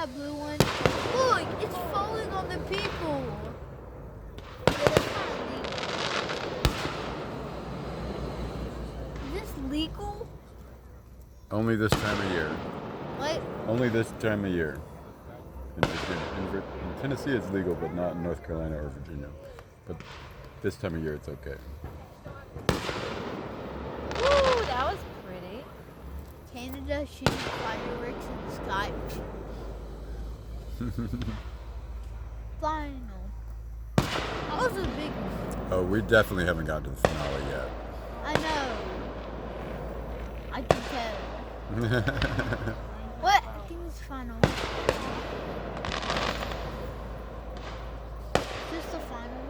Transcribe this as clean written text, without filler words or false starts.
that blue one? Look, it's falling on the people. Yeah, that's kind of legal. Is this legal? Only this time of year. What? Only this time of year. In Virginia. In Tennessee, it's legal, but not in North Carolina or Virginia. But this time of year, it's okay. Ooh, that was pretty. Canada shooting fireworks in the sky. Final. That was a big one. Oh, we definitely haven't gotten to the finale yet. I know. I can tell. What? I think it's final. Is this the final?